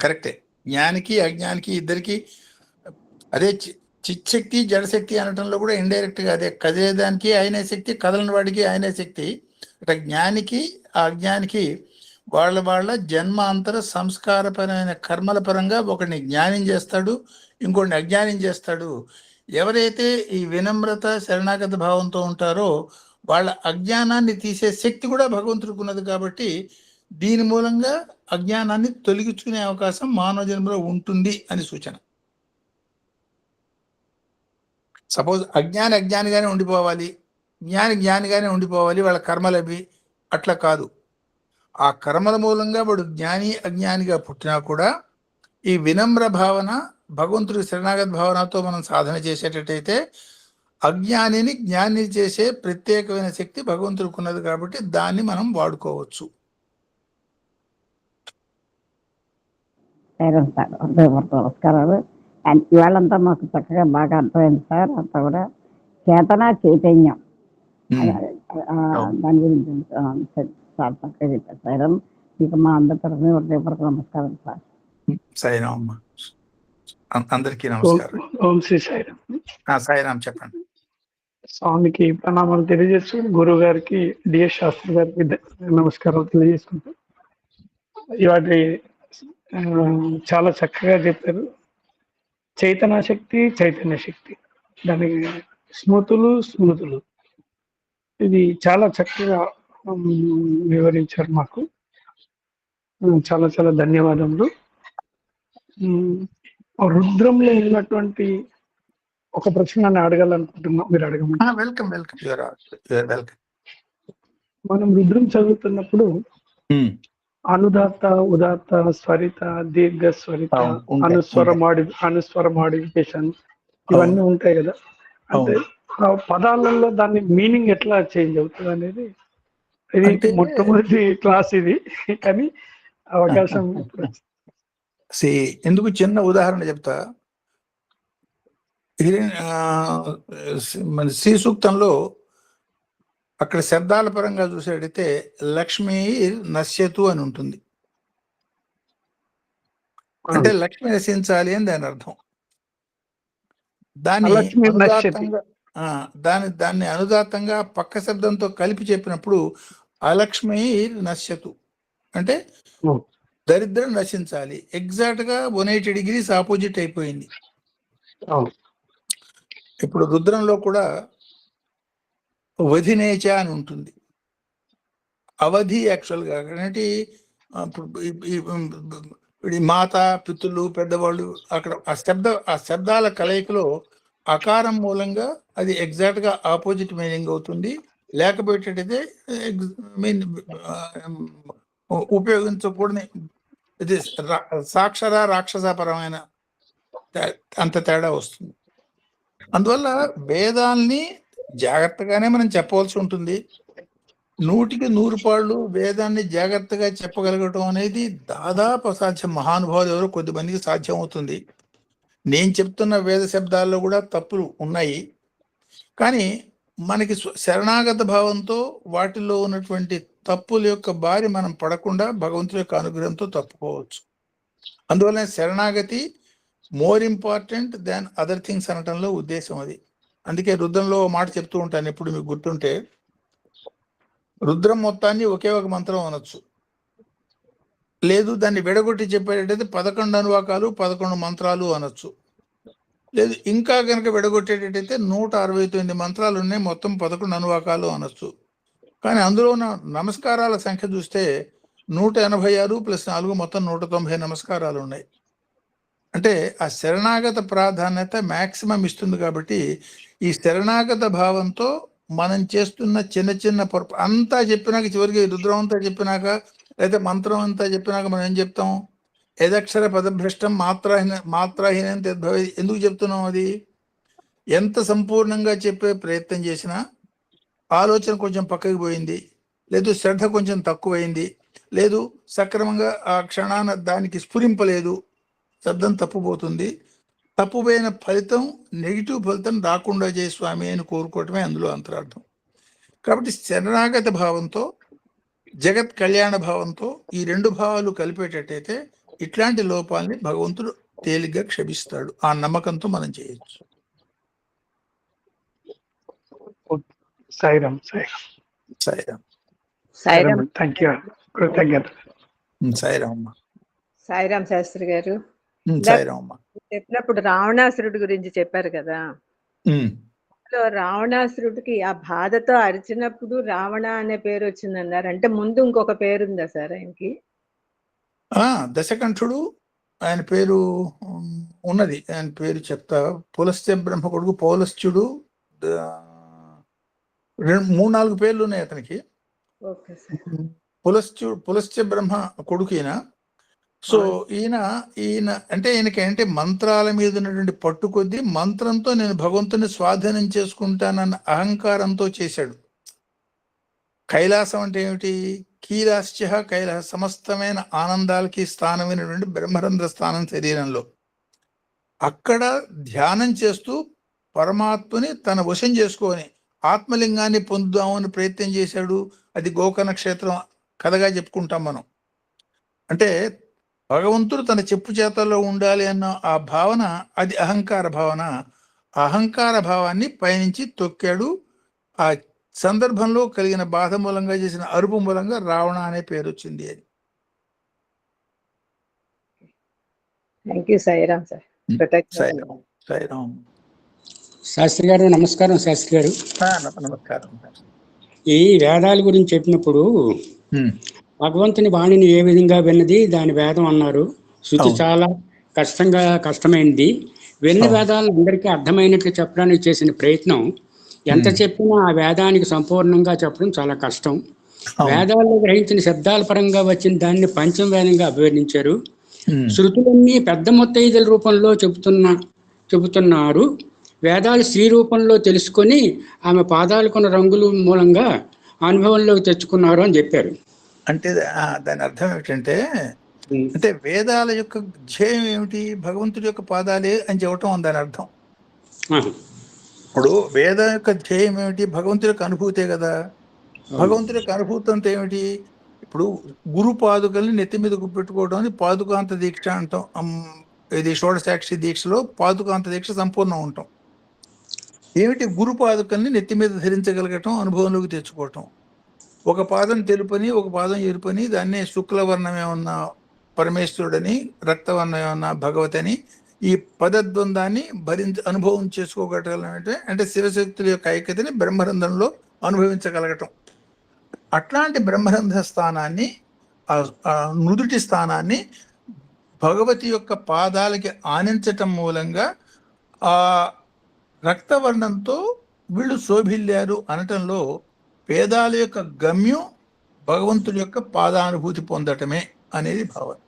కరెక్టే, జ్ఞానికి అజ్ఞానికి ఇద్దరికి అదే చిచ్చక్తి జడశక్తి అనటంలో కూడా ఇండైరెక్ట్ గా అదే, కదిలేదానికి ఆయనే శక్తి, కదలని వాడికి ఆయనే శక్తి. అట్లా జ్ఞానికి అజ్ఞానికి వాళ్ళ జన్మాంతర సంస్కారపరమైన కర్మల పరంగా ఒకడిని జ్ఞానం చేస్తాడు, ఇంకొకడిని అజ్ఞానం చేస్తాడు. ఎవరైతే ఈ వినమ్రత శరణాగత భావంతో ఉంటారో వాళ్ళ అజ్ఞానాన్ని తీసే శక్తి కూడా భగవంతుడికి ఉన్నది. కాబట్టి దీని మూలంగా అజ్ఞానాన్ని తొలగించుకునే అవకాశం మానవ జన్మలో ఉంటుంది అని సూచన. సపోజ్ అజ్ఞానిగానే ఉండిపోవాలి, జ్ఞానిగానే ఉండిపోవాలి వాళ్ళ కర్మలవి, అట్లా కాదు. ఆ కర్మల మూలంగా వాడు జ్ఞాని అజ్ఞానిగా పుట్టినా కూడా ఈ వినమ్ర భావన, భగవంతుడి శరణాగత భావనతో మనం సాధన చేసేటట్టయితే అజ్ఞానిని జ్ఞాని చేసే ప్రత్యేకమైన శక్తి భగవంతుడికి ఉన్నది. కాబట్టి దాన్ని మనం వాడుకోవచ్చు.
సరే సార్, హృదయపూర్వక నమస్కారాలు. అండ్ ఇవాళంతా మాకు చక్కగా బాగా అర్థమైంది సార్. అంతా కూడా చేతన చైతన్యం దాని గురించి చాలా చక్కగా చెప్పారు సార్. మీకు మా అందరి తరఫున హృదయపూర్వక నమస్కారం సార్.
సాయిరామ్. అందరికీ నమస్కారం.
ఓం శ్రీ సాయిరామ్.
సాయిరామ్ చెప్పండి.
స్వామికి ప్రణామాలు తెలియజేస్తూ, గురువు గారికి, డిఎస్ శాస్త్రి గారికి నమస్కారాలు తెలియజేసుకుంటూ, ఇవాటి చాలా చక్కగా చెప్పారు. చైతన్య శక్తి, దాని స్మృతులు ఇది చాలా చక్కగా వివరించారు మాకు. చాలా చాలా ధన్యవాదములు. రుద్రంలో ఉన్నటువంటి ఒక ప్రశ్న నన్ను అడగాలనుకుంటున్నాం, మీరు అడగమంటారా?
వెల్కమ్.
మనం రుద్రం చదువుతున్నప్పుడు అనుదాత, ఉదాత, స్వరిత, దీర్ఘ స్వరిత, అనుస్వర మాడిఫికేషన్ ఇవన్నీ ఉంటాయి కదా. అంటే ఆ పదాలలో దాని మీనింగ్ ఎట్లా చేంజ్ అవుతుంది అనేది, ఇది మొట్టమొదటి క్లాస్ ఇది, కానీ అవకాశం
ఎందుకు చిన్న ఉదాహరణ చెప్తా. మన శ్రీ సూక్తంలో అక్కడ శబ్దాల పరంగా చూసేటైతే లక్ష్మీ నశ్యతు అని ఉంటుంది. అంటే లక్ష్మి నశించాలి అని దాని అర్థం. దాన్ని అనుదాతంగా పక్క శబ్దంతో కలిపి చెప్పినప్పుడు అలక్ష్మి నశ్యతు అంటే దరిద్రం నశించాలి. ఎగ్జాక్ట్ గా 180 degrees ఆపోజిట్ అయిపోయింది. ఇప్పుడు రుద్రంలో కూడా వధినేచ అని ఉంటుంది. అవధి యాక్చువల్గా అంటే మాత, పితృలు, పెద్దవాళ్ళు, అక్కడ ఆ శబ్దాల కలయికలో అకారం మూలంగా అది ఎగ్జాక్ట్ గా ఆపోజిట్ మీనింగ్ అవుతుంది. లేకపోయేటట్టయితే ఉపయోగించకూడని ఇది సాక్షర రాక్షసపరమైన అంత తేడా వస్తుంది. అందువల్ల వేదాల్ని జాగ్రత్తగానే మనం చెప్పవలసి ఉంటుంది. 100కి 100 పాళ్ళు వేదాన్ని జాగ్రత్తగా చెప్పగలగటం అనేది దాదాపు అసాధ్యం. మహానుభావులు ఎవరో కొద్దిమందికి సాధ్యం అవుతుంది. నేను చెప్తున్న వేద శబ్దాల్లో కూడా తప్పులు ఉన్నాయి. కానీ మనకి శరణాగత భావంతో వాటిల్లో ఉన్నటువంటి తప్పుల యొక్క బారి మనం పడకుండా భగవంతుడి యొక్క అనుగ్రహంతో తప్పుకోవచ్చు. అందువల్ల శరణాగతి more important than other things అనటంలో ఉద్దేశం అది. అందుకే రుద్రంలో మాట చెప్తూ ఉంటాను, ఎప్పుడు మీకు గుర్తుంటే, రుద్రం మొత్తాన్ని ఒకే ఒక మంత్రం అనొచ్చు. లేదు దాన్ని విడగొట్టి చెప్పేటట్టయితే 11 అనువాకాలు 11 మంత్రాలు అనొచ్చు. లేదు ఇంకా కనుక విడగొట్టేటట్టయితే 169 మంత్రాలు ఉన్నాయి, మొత్తం 11 అనువాకాలు అనొచ్చు. కానీ అందులో ఉన్న నమస్కారాల సంఖ్య చూస్తే 186 + 4 మొత్తం 190 నమస్కారాలు ఉన్నాయి. అంటే ఆ శరణాగత ప్రాధాన్యత మ్యాక్సిమం ఇస్తుంది. కాబట్టి ఈ శరణాగత భావంతో మనం చేస్తున్న చిన్న చిన్న పొరపా అంతా చెప్పినాక, చివరికి రుద్రం అంతా చెప్పినాక లేదా మంత్రం అంతా చెప్పినాక మనం ఏం చెప్తాం? యదక్షర పదభ్రష్టం మాత్రాహీనం తద్భవే. ఎందుకు చెప్తున్నాం? అది ఎంత సంపూర్ణంగా చెప్పే ప్రయత్నం చేసినా ఆలోచన కొంచెం పక్కకి పోయింది, లేదు శ్రద్ధ కొంచెం తక్కువైంది, లేదు సక్రమంగా ఆ క్షణాన దానికి స్ఫురింపలేదు, శబ్దం తప్పుపోతుంది. తప్పుపోయిన ఫలితం, నెగిటివ్ ఫలితం రాకుండా చేయ స్వామి అని కోరుకోవటమే అందులో అంతరార్థం. కాబట్టి శరణాగత భావంతో, జగత్ కళ్యాణ భావంతో ఈ 2 భావాలు కలిపేటట్టయితే ఇట్లాంటి లోపాలని భగవంతుడు తేలిగ్గా క్షమిస్తాడు. ఆ నమ్మకంతో మనం చేయొచ్చు.
సాయిరామ్
సాయిరామ్.
సాయిరామ్
థ్యాంక్ యూ, కృతజ్ఞత.
సాయిరామ్ అమ్మా.
సాయిరామ్ శాస్త్రి గారు
సాయిరామ్ అమ్మా.
చెప్పినప్పుడు రావణాసురుడి గురించి చెప్పారు కదా.
ఉమ్.
అందులో రావణాసురుడికి ఆ బాధతో అరిచినప్పుడు రావణ అనే పేరు వచ్చిందన్నారు. అంటే ముందు ఇంకొక పేరు ఉందా సార్ ఆయనకి?
దశకంఠుడు ఆయన పేరు ఉన్నది. ఆయన పేరు చెప్తా. పులస్త్య బ్రహ్మ కొడుకు పౌలస్త్యుడు. 3-4 పేర్లు ఉన్నాయి అతనికి.
Okay sir.
పులస్త్య బ్రహ్మ కొడుకు ఈయన. సో ఈయన అంటే ఈయనకి మంత్రాల మీద ఉన్నటువంటి పట్టు కొద్దీ మంత్రంతో నేను భగవంతుని స్వాధీనం చేసుకుంటానన్న అహంకారంతో చేశాడు. కైలాసం అంటే ఏమిటి? కీలాశ్చ కైలాస, సమస్తమైన ఆనందాలకి స్థానమైనటువంటి బ్రహ్మరంధ్ర స్థానం శరీరంలో. అక్కడ ధ్యానం చేస్తూ పరమాత్మని తన వశం చేసుకొని ఆత్మలింగాన్ని పొందుదామని ప్రయత్నం చేశాడు. అది గోకర్ణ క్షేత్రం కథగా చెప్పుకుంటాం మనం. అంటే భగవంతుడు తన చెప్పు చేతల్లో ఉండాలి అన్న ఆ భావన, అది అహంకార భావన. అహంకార భావాన్ని పైనుంచి తొక్కాడు. ఆ సందర్భంలో కలిగిన బాధ మూలంగా చేసిన అరుపు మూలంగా రావణ అనే పేరు వచ్చింది. అది
thank you Sairam sir.
Sairam. Sairam.
Shastri గారు నమస్కారం. శాస్త్రి గారు
నమస్కారం.
ఈ వేదాల గురించి చెప్పినప్పుడు భగవంతుని వాణిని ఏ విధంగా విన్నది దాని వేదం అన్నారు. శృతి చాలా కష్టమైనది. విన్న వేదాలను అందరికీ అర్థమైనట్లు చెప్పడానికి చేసిన ప్రయత్నం ఎంత చెప్పినా ఆ వేదానికి సంపూర్ణంగా చెప్పడం చాలా కష్టం. వేదాల్లో గ్రహించిన శబ్దాల పరంగా వచ్చిన దాన్ని పంచమ వేదంగా అభివర్ణించారు. శృతులన్నీ పెద్ద మొత్తైదుల రూపంలో చెబుతున్నారు. వేదాలు స్త్రీ రూపంలో తెలుసుకొని ఆమె పాదాలకున్న రంగుల మూలంగా అనుభవంలోకి తెచ్చుకున్నారు అని చెప్పారు.
అంటే దాని అర్థం ఏమిటంటే, అంటే వేదాల యొక్క ధ్యేయం ఏమిటి? భగవంతుడి యొక్క పాదాలే అని చెప్పటం దాని అర్థం. ఇప్పుడు వేద యొక్క ధ్యేయం ఏమిటి? భగవంతుడి యొక్క అనుభూతే కదా. భగవంతుడి యొక్క అనుభూతి అంతా ఏమిటి? ఇప్పుడు గురు పాదుకల్ని నెత్తి మీద పెట్టుకోవడం పాదుకాంత దీక్ష అంటాం. ఇది షోడశాక్షి దీక్షలో పాదుకాంత దీక్ష సంపూర్ణం ఉంటాం. ఏమిటి? గురు పాదుకల్ని నెత్తి మీద ధరించగలగటం, అనుభవంలోకి తెచ్చుకోవటం. ఒక పాదం తెలుపని, ఒక పాదం ఎరుపని, దాన్నే శుక్లవర్ణమేమన్నా పరమేశ్వరుడని, రక్తవర్ణమేమన్నా భగవతని, ఈ పదద్వందాన్ని అనుభవం చేసుకోగలగటం అంటే శివశక్తుల యొక్క ఐక్యతని బ్రహ్మరంధ్రంలో అనుభవించగలగటం. అట్లాంటి బ్రహ్మరంధ్ర స్థానాన్ని, నుదుటి స్థానాన్ని భగవతి యొక్క పాదాలకి ఆనించటం మూలంగా ఆ రక్తవర్ణంతో వీళ్ళు శోభిల్లారు అనటంలో వేదాల యొక్క గమ్యం భగవంతుడి యొక్క పాదానుభూతి పొందటమే అనేది భావన.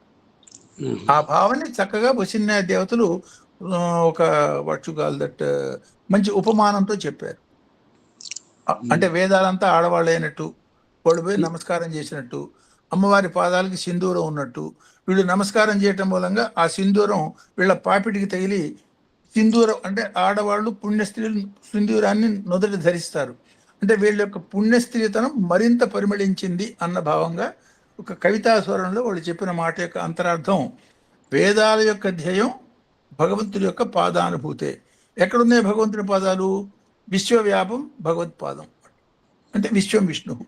ఆ భావన చక్కగా వశిన్య దేవతలు ఒక దట్ మంచి ఉపమానంతో చెప్పారు. అంటే వేదాలంతా ఆడవాళ్ళైనట్టు, వాళ్ళు పోయి నమస్కారం చేసినట్టు, అమ్మవారి పాదాలకి సింధూరం ఉన్నట్టు, వీళ్ళు నమస్కారం చేయటం మూలంగా ఆ సింధూరం వీళ్ళ పాపిటికి తగిలి, సింధూరం అంటే ఆడవాళ్ళు పుణ్యస్త్రీలు సింధూరాన్ని నుదుట ధరిస్తారు. అంటే వీళ్ళ యొక్క పుణ్యస్త్రీతనం మరింత పరిమళించింది అన్న భావంగా ఒక కవితా స్వరంలో వాళ్ళు చెప్పిన మాట యొక్క అంతరార్థం, వేదాల యొక్క ధ్యేయం భగవంతుడి యొక్క పాదానుభూతే. ఎక్కడున్నాయి భగవంతుడి పాదాలు? విశ్వవ్యాపం భగవత్పాదం, అంటే విశ్వం విష్ణువు.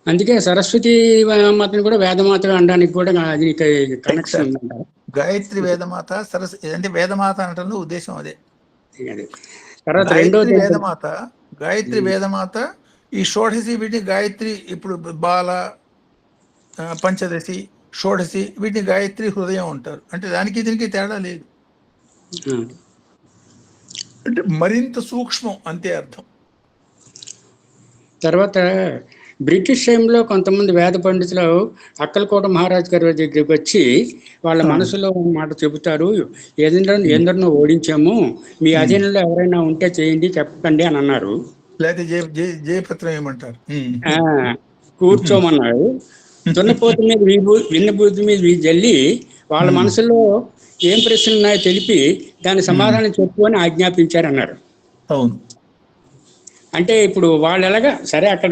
అందుకే సరస్వతి మాతను కూడా వేదమాతగా అనడానికి కూడా అది కనెక్షన్ ఉందంటారు.
గాయత్రి వేదమాత, సరస్వతి అంటే వేదమాత అనటంలో ఉద్దేశం అదే.
తర్వాత
గాయత్రి వేదమాత. ఈ షోడశి వీటిని గాయత్రి, ఇప్పుడు బాల, పంచదశి, షోడశి వీటిని గాయత్రి హృదయం అంటారు. అంటే దానికి దీనికి తేడా లేదు, అంటే మరింత సూక్ష్మం అంతే అర్థం.
తర్వాత బ్రిటిష్ టైంలో కొంతమంది వేద పండితులు అక్కలకోట మహారాజ్ గారి దగ్గరికి వచ్చి వాళ్ళ మనసులో మాట చెబుతారు, ఎందరినో ఓడించాము, మీ అధీనంలో ఎవరైనా ఉంటే చేయండి, చెప్పండి అని అన్నారు.
లేకపోతే జయపత్రం ఏమంటారు,
కూర్చోమన్నారు. దున్నపోతు మీద విన్నబూతి మీద జల్లి వాళ్ళ మనసులో ఏం ప్రశ్నలు ఉన్నాయో తెలిపి దాని సమాధానం చెప్పు అని ఆజ్ఞాపించారన్నారు.
అవును.
అంటే ఇప్పుడు వాళ్ళు ఎలాగా సరే అక్కడ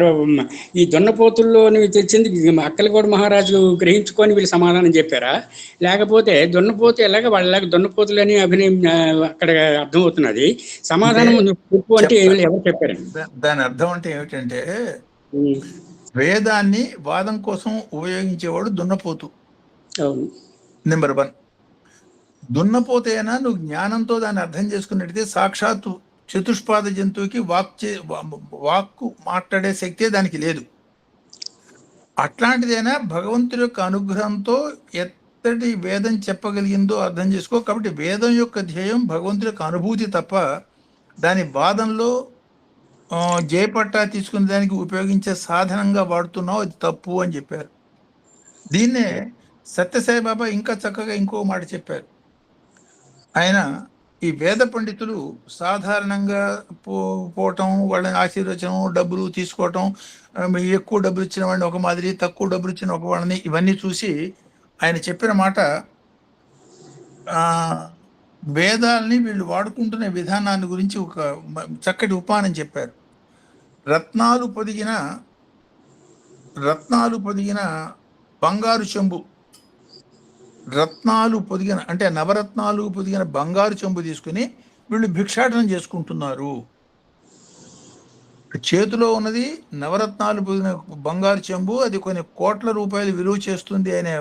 ఈ దున్నపోతుల్లోని తెచ్చింది అక్కలగూడ మహారాజు గ్రహించుకొని వీళ్ళు సమాధానం చెప్పారా, లేకపోతే దున్నపోతు ఎలాగ వాళ్ళలాగా దున్నపోతులని అభినయం అక్కడ అర్థమవుతున్నది, సమాధానం చెప్పు అంటే ఎవరు చెప్పారండి?
దాని అర్థం అంటే ఏమిటంటే వేదాన్ని వాదం కోసం ఉపయోగించేవాడు దున్నపోతు.
అవును.
నెంబర్ 1. దున్నపోతేనా నువ్వు జ్ఞానంతో దాన్ని అర్థం చేసుకున్నట్టయితే సాక్షాత్తు చతుష్పాద జంతువుకి వాక్కు మాట్లాడే శక్తే దానికి లేదు. అట్లాంటిదైనా భగవంతుడి యొక్క అనుగ్రహంతో ఎత్తటి వేదం చెప్పగలిగిందో అర్థం చేసుకో. కాబట్టి వేదం యొక్క ధ్యేయం భగవంతుడి యొక్క అనుభూతి తప్ప దాని వాదంలో జయపట్టా తీసుకునే దానికి ఉపయోగించే సాధనంగా వాడుతున్నావు, అది తప్పు అని చెప్పారు. దీన్నే సత్యసాయి బాబా ఇంకా చక్కగా ఇంకో మాట చెప్పారు. ఆయన ఈ వేద పండితులు సాధారణంగా పోవటం, వాళ్ళని ఆశీర్వచనం, డబ్బులు తీసుకోవటం, ఎక్కువ డబ్బులు ఇచ్చిన వాడిని ఒక మాదిరి, తక్కువ డబ్బులు ఇచ్చిన ఒక వాళ్ళని, ఇవన్నీ చూసి ఆయన చెప్పిన మాట వేదాలని వీళ్ళు వాడుకుంటున్న విధానాన్ని గురించి ఒక చక్కటి ఉపానం చెప్పారు. రత్నాలు పొదిగిన బంగారు చెంబు, రత్నాలు పొదిగిన అంటే నవరత్నాలు పొదిగిన బంగారు చెంబు తీసుకుని వీళ్ళు భిక్షాటనం చేసుకుంటున్నారు. చేతిలో ఉన్నది నవరత్నాలు పొదిగిన బంగారు చెంబు, అది కొన్ని కోట్ల రూపాయలు విలువ చేస్తుంది అనే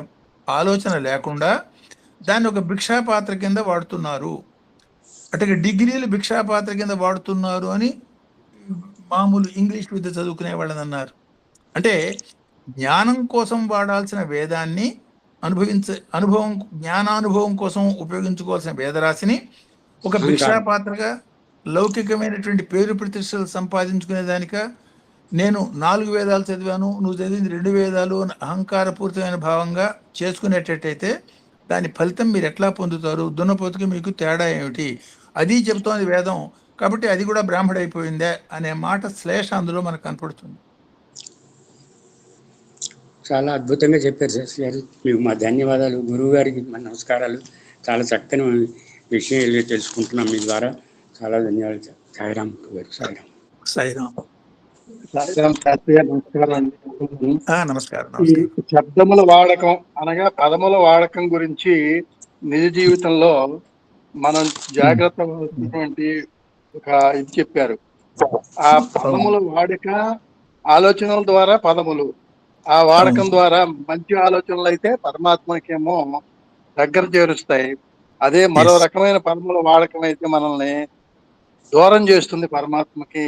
ఆలోచన లేకుండా దాన్ని ఒక భిక్షాపాత్ర కింద వాడుతున్నారు. అంటే డిగ్రీలు భిక్షాపాత్ర కింద వాడుతున్నారు అని మామూలు ఇంగ్లీష్ విద్య చదువుకునే వాళ్ళని అన్నారు. అంటే జ్ఞానం కోసం వాడాల్సిన వేదాన్ని జ్ఞానానుభవం కోసం ఉపయోగించుకోవాల్సిన వేదరాశిని ఒక భిక్షాపాత్రగా లౌకికమైనటువంటి పేరు ప్రతిష్టలు సంపాదించుకునేదానిక, నేను 4 వేదాలు చదివాను, నువ్వు చదివింది 2 వేదాలు అని అహంకారపూరితమైన భావంగా చేసుకునేటట్టయితే దాని ఫలితం మీరు ఎట్లా పొందుతారు? దున్నపోతుకి మీకు తేడా ఏమిటి? అది చెబుతోంది వేదం, కాబట్టి అది కూడా బ్రాహ్మడైపోయిందే అనే మాట శ్లేష అందులో మనకు కనపడుతుంది.
చాలా అద్భుతంగా చెప్పారు శాస్త్రి గారు. మీకు మా ధన్యవాదాలు. గురువు గారికి మా నమస్కారాలు. చాలా చక్కని విషయాలు తెలుసుకుంటున్నాం మీ ద్వారా. చాలా ధన్యవాదాలు. సాయిరామ్ గారు.
సాయిరామ్. నమస్కారం.
శబ్దముల వాడకం అనగా పదముల వాడకం గురించి నిజ జీవితంలో మనం జాగ్రత్త వహించినటువంటి ఒక ఇది చెప్పారు. ఆ పదముల వాడక ఆలోచనల ద్వారా పదములు, ఆ వాడకం ద్వారా మంచి ఆలోచనలు అయితే పరమాత్మకేమో దగ్గర చేరుస్తాయి. అదే మరో రకమైన పదముల వాడకం అయితే మనల్ని దూరం చేస్తుంది పరమాత్మకి.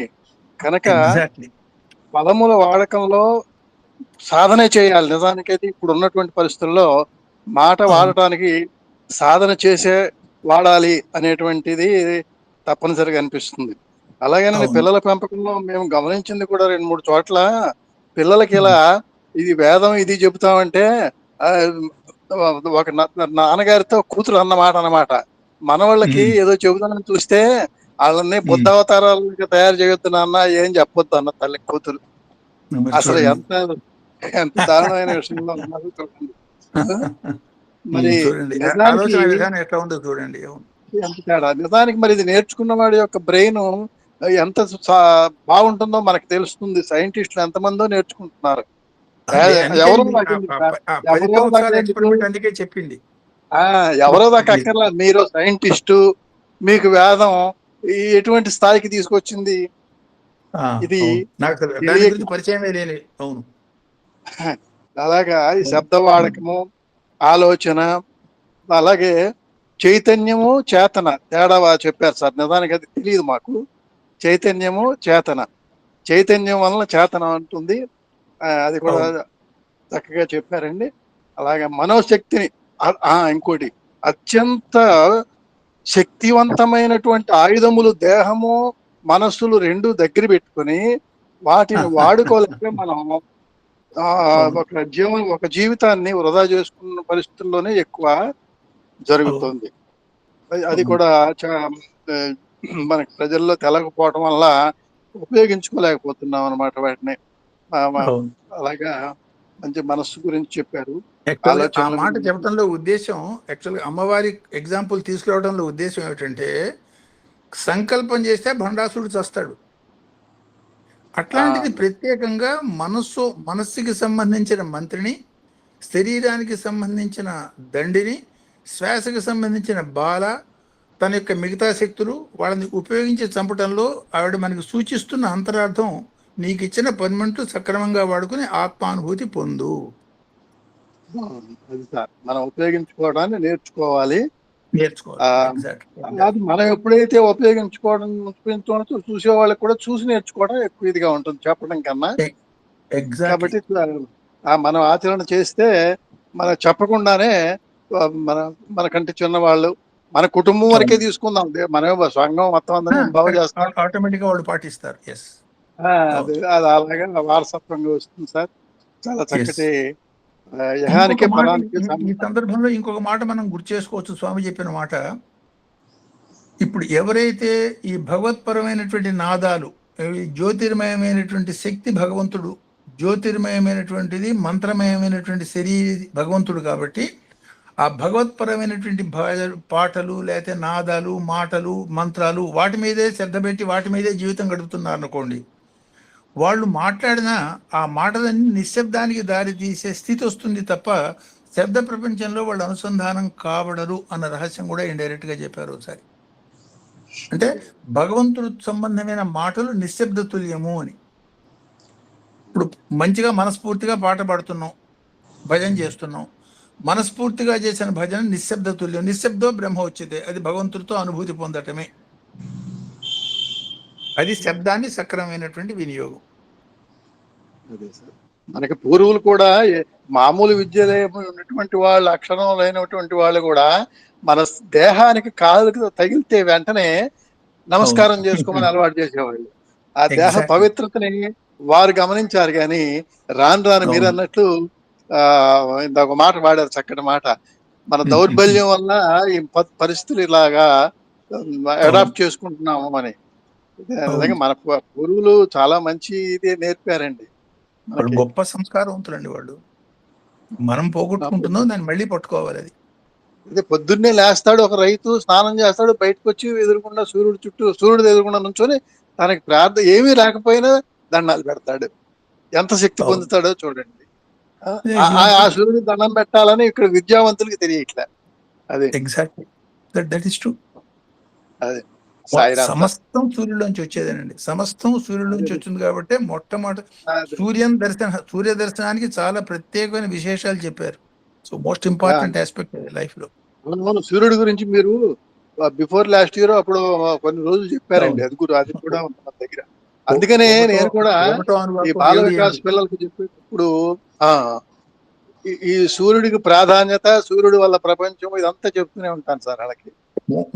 కనుక పదముల వాడకంలో సాధనే చేయాలి. నిజానికైతే ఇప్పుడు ఉన్నటువంటి పరిస్థితుల్లో మాట వాడటానికి సాధన చేసే వాడాలి అనేటువంటిది తప్పనిసరిగా అనిపిస్తుంది. అలాగేనండి పిల్లల పెంపకంలో మేము గమనించింది కూడా 2-3 చోట్ల పిల్లలకి ఇలా ఇది వేదం ఇది చెబుతామంటే ఒక నాన్నగారితో కూతురు అన్నమాట. మనవాళ్ళకి ఏదో చెబుతానని చూస్తే వాళ్ళని బుద్ధావతారాలుగా తయారు చేయొద్దు నాన్న, ఏం చెప్పొద్దు అన్న తల్లి కూతురు. అసలు ఎంత దారుణమైన విషయంలో ఉన్నారు చూడండి. మరి ఎంత తేడా నిజానికి. మరి ఇది నేర్చుకున్న వాడి యొక్క బ్రెయిన్ ఎంత బాగుంటుందో మనకు తెలుస్తుంది. సైంటిస్టులు ఎంతమందో నేర్చుకుంటున్నారు. ఎవరో దాకా అక్కర్లా, మీరు సైంటిస్టు, మీకు వేదం ఎటువంటి స్థాయికి తీసుకొచ్చింది ఇది
పరిచయమే లేదు. అవును,
అలాగా ఈ శబ్ద వాడకము, ఆలోచన, అలాగే చైతన్యము చేతన తేడా చెప్పారు సార్. నిజానికి అది తెలియదు మాకు. చైతన్యము చేతన, చైతన్యం వలన చేతన ఉంటుంది, అది కూడా చక్కగా చెప్పారండి. అలాగే మనోశక్తిని, ఇంకోటి అత్యంత శక్తివంతమైనటువంటి ఆయుధములు దేహము మనస్సులు 2 దగ్గర పెట్టుకొని వాటిని వాడుకోలేక మనం ఒక జీవితాన్ని వృధా చేసుకున్న పరిస్థితుల్లోనే ఎక్కువ జరుగుతుంది. అది కూడా మనకి ప్రజల్లో తెలకపోవడం వల్ల ఉపయోగించుకోలేకపోతున్నాం అన్నమాట వాటిని. అలాగా మంచి మనస్సు గురించి చెప్పారు.
ఆ మాట చెప్పడంలో ఉద్దేశం, యాక్చువల్గా అమ్మవారి ఎగ్జాంపుల్ తీసుకురావడంలో ఉద్దేశం ఏమిటంటే, సంకల్పం చేస్తే భండాసుడు చస్తాడు, అట్లాంటిది ప్రత్యేకంగా మనస్సుకి సంబంధించిన మంత్రిని, శరీరానికి సంబంధించిన దండిని, శ్వాసకు సంబంధించిన బాల, తన యొక్క మిగతా శక్తులు వాళ్ళని ఉపయోగించి చంపటంలో ఆవిడ మనకు సూచిస్తున్న అంతరార్థం, నీకు ఇచ్చిన పనిమంటూ సక్రమంగా వాడుకుని ఆత్మానుభూతి పొందు.
అది సార్, మనం ఉపయోగించుకోవడాన్ని నేర్చుకోవాలి.
నేర్చుకోవాలి.
అది మనం ఎప్పుడైతే ఉపయోగించుకోవడం చూసే వాళ్ళకి కూడా చూసి నేర్చుకోవడం ఎక్కువ ఇదిగా ఉంటుంది చెప్పడం కన్నా. కాబట్టి మనం ఆచరణ చేస్తే మనం చెప్పకుండానే మనకంటే చిన్నవాళ్ళు, మన కుటుంబం వరకే తీసుకుందాం, మనమే సంఘం మొత్తం అందరం బాగు చేస్తాం,
ఆటోమేటిక్ గా వాళ్ళు పాటిస్తారు.
అది అలాగే వారసత్వంగా వస్తుంది సార్. చాలా చక్కటి
ఈ సందర్భంలో ఇంకొక మాట మనం గుర్తు చేసుకోవచ్చు. స్వామి చెప్పిన మాట, ఇప్పుడు ఎవరైతే ఈ భగవత్పరమైనటువంటి నాదాలు, జ్యోతిర్మయమైనటువంటి శక్తి భగవంతుడు, జ్యోతిర్మయమైనటువంటిది మంత్రమయమైనటువంటి శరీర భగవంతుడు, కాబట్టి ఆ భగవత్పరమైనటువంటి పాటలు లేకపోతే నాదాలు, మాటలు, మంత్రాలు, వాటి మీదే శ్రద్ధ పెట్టి వాటి మీదే జీవితం గడుపుతున్నారు అనుకోండి, వాళ్ళు మాట్లాడిన ఆ మాటలన్నీ నిశ్శబ్దానికి దారి తీసే స్థితి వస్తుంది తప్ప శబ్ద ప్రపంచంలో వాళ్ళు అనుసంధానం కాబడరు అన్న రహస్యం కూడా ఇండైరెక్ట్ గా చెప్పారు ఒకసారి. అంటే భగవంతుడు సంబంధమైన మాటలు నిశ్శబ్ద తుల్యము అని. ఇప్పుడు మంచిగా మనస్ఫూర్తిగా పాట పాడుతున్నాం, భజన చేస్తున్నాం, మనస్ఫూర్తిగా చేసిన భజన నిశ్శబ్ద తుల్యం. నిశ్శబ్దో బ్రహ్మ వచ్చింది, అది భగవంతుడితో అనుభూతి పొందటమే. అది శబ్దాన్ని సక్రమైనటువంటి వినియోగం.
అదే సార్, మనకి పూర్వులు కూడా మామూలు విద్యలో ఉన్నటువంటి వాళ్ళు, అక్షరం లేనటువంటి వాళ్ళు కూడా మన దేహానికి కాలుకు తగిలితే వెంటనే నమస్కారం చేసుకోమని అలవాటు చేసేవాళ్ళు. ఆ దేహ పవిత్రతని వారు గమనించారు. కానీ రాను మీరు అన్నట్లు ఇంకొక మాట వాడారు, చక్కటి మాట, మన దౌర్బల్యం వల్ల ఈ పరిస్థితులు ఇలాగా అడాప్ట్ చేసుకుంటున్నాము అని. మన గురువులు చాలా మంచి ఇది నేర్పారండి.
గొప్ప సంస్కారవంతులండి వాళ్ళు. మనం పోగొట్టుకుంటున్నాం, దాన్ని మళ్ళీ పట్టుకోవాలి. అది
అదే పొద్దున్నే లేస్తాడు ఒక రైతు, స్నానం చేస్తాడు, బయటకు వచ్చి ఎదురుకుండా సూర్యుడు ఎదురుకుండా నుంచొని తనకి ప్రార్థన ఏమీ లేకపోయినా దండాలు పెడతాడు. ఎంత శక్తి పొందుతాడో చూడండి. ఆ సూర్యుడు దండం పెట్టాలని ఇక్కడ విద్యావంతులకి తెలియట్లే. అదే
ఎగ్జాక్ట్లీ దట్ ఈస్ ట్రూ.
అదే
సమస్తం సూర్యులోంచి వచ్చేదేనండి. సమస్తం సూర్యులోంచి వచ్చింది కాబట్టి మొట్టమొదటి సూర్య దర్శనానికి చాలా ప్రత్యేకమైన విశేషాలు చెప్పారు. So most important aspect life లో.
సూర్యుడి గురించి మీరు బిఫోర్ లాస్ట్ ఇయర్ అప్పుడు కొన్ని రోజులు చెప్పారండి. అది కూడా ఉంది మన దగ్గర. అందుకనే నేను కూడా ఈ బాల వికాస్ పిల్లలకు చెప్పేటప్పుడు ఈ సూర్యుడికి ప్రాధాన్యత, సూర్యుడి వల్ల ప్రపంచం, ఇదంతా చెప్తూనే ఉంటాను సార్ వాళ్ళకి.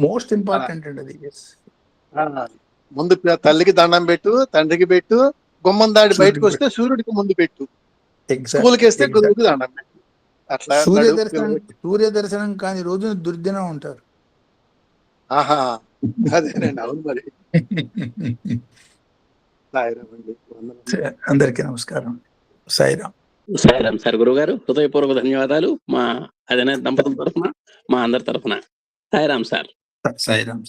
మోస్ట్ ఇంపార్టెంట్ అండి అది.
ముందు తల్లికి దండం పెట్టు, తండ్రికి పెట్టు, గుమ్మం దాడి బయటకు వస్తే సూర్యుడికి ముందు పెట్టు, స్కూల్కి వేస్తే గురువుకి దండం పెట్టు. అట్లా
సూర్య దర్శనం కాని రోజున దుర్దినం ఉంటారు.
అదేనండి, అవును మరి.
అందరికీ నమస్కారం. సాయిరామ్.
సాయిరామ్ సార్. గురువు గారు హృదయపూర్వక ధన్యవాదాలు మా అధినేత దంపతుల తరఫున, మా అందరి తరఫున. సాయిరామ్ సార్.
సాయిరామ్.